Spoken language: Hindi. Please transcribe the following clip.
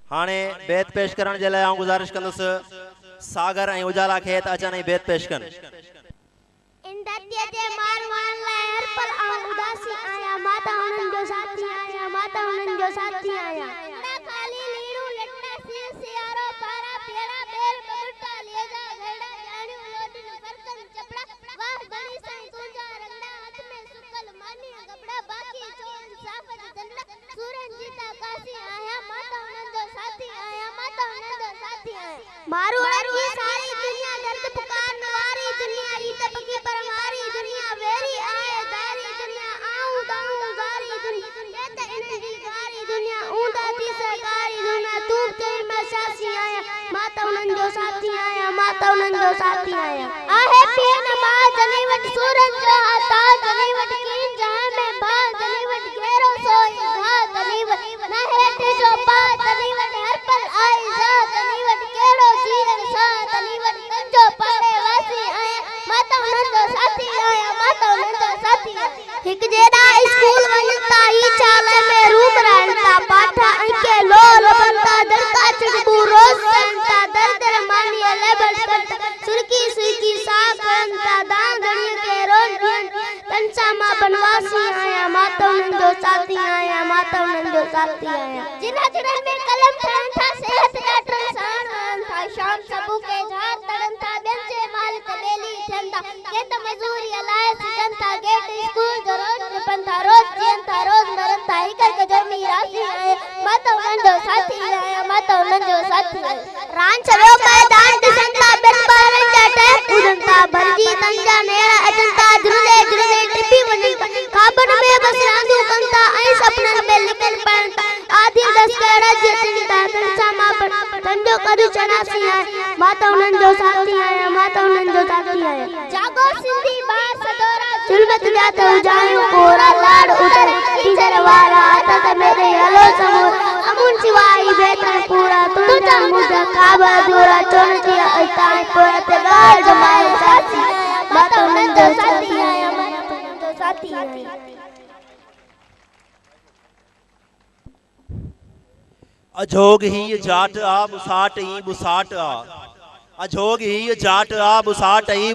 हाने बेत पेश करण जे लाइ आऊं गुज़ारिश कंदुसि सागर ऐं उजाला खे त अचनि ऐं बेत पेश कनि। इन धरतीअ जे माण्हुनि लाइ हर पल आऊं उदासी आहियां, माता उन्हनि जो साथी आहियां, माता उन्हनि जो साथी आहियां। खाली लीड़ू लट्टा सिर सियारो पारा पेड़ा बेल बबूटा लेजा घड़ा जाणियो लोटिन बर्तन चपड़ा वाह गणी साईं तुंजा रंगड़ा हाथ में सुकल मानी कपड़ा बाकी जो इंसाफ दंडा सूरज जीता कासी आहियां, माता उन्हनि जो साथी आहियां, माता उन्हनि जो साथी आहियां। मारू की सारी दुनिया दर्द पुकार वारी दुनिया रीत पकी परवारी दुनिया वेरी आए दारी दुनिया आऊं दाऊं गारी दुनिया कहते इनकी गारी दुनिया ऊंदा थी सरकारी दुनिया तू तेरे में सासी आया, माता उन्हनि जो साथी आया, माता उन्हनि जो साथी आया। आहे पीन बा जने वट सूरज जो आता जने वट कीन जहां में बा जने वट घेरो सोई धा जने वट ना हेठ जो पा जने वट हर पल आए जा जने वट केड़ो जीवन सा जने वट कंजो पाड़े वासी आया, माता उन्हनि जो साथी आया, माता उन्हनि जो साथी आया। हिक जेड़ा स्कूल वणता ही चाल में रूप रहता पाठा के लोल बनता दरका चकबू रोज संता दर दर मानी लेबल करता सुरकी सुरकी सा करता दांगड़ी के रोज तंसा मा बनवासी आया, माता उन्हनि जो साथी आया, माता उन्हनि जो साथी आया। जिना जिना में कलम ठहन था सेहत डॉक्टर सान था शाम सबू के झार तड़न था बेंचे मालिक बेली ठंडा के त मजूरी अलाए सिकन था गेट स्कूल जो रोज पंथा रोज जियन था रोज मरन था हिक जो मीरासी आए, माता उन्हनि जो साथी आया, माता उन्हनि जो साथी आया। रान चलो मैदान दिसंता बिन बारन जा टैप उड़नता भरजी तंजा नेड़ा अजंता जुरले जुरले टिपी वणनता खाबन में बस रांदू कंता ऐ सपनन में लिखन पढ़ता आधी दस केड़ा जतनता तंसा मा तंजो कदू चनासी आया, माता उन्हनि जो साथी आया, माता उन्हनि जो साथी आया। जागो सिंधी बार सदोरा जुल्मत जात उजायो कोरा लाड उतर टीचर वाला आता त मेरे हलो समूर अमुन सिवाई बेतन पूरा तुझा मुझा काबा जोरा चोन दिया अताई परत गाल जमाए साथी, माता उन्हनि जो साथी आया, माता उन्हनि जो साथी आया। अजोग ही जाट आ बुसाट ई बुसाट आ, अजोग ही जाट आ बुसाट ई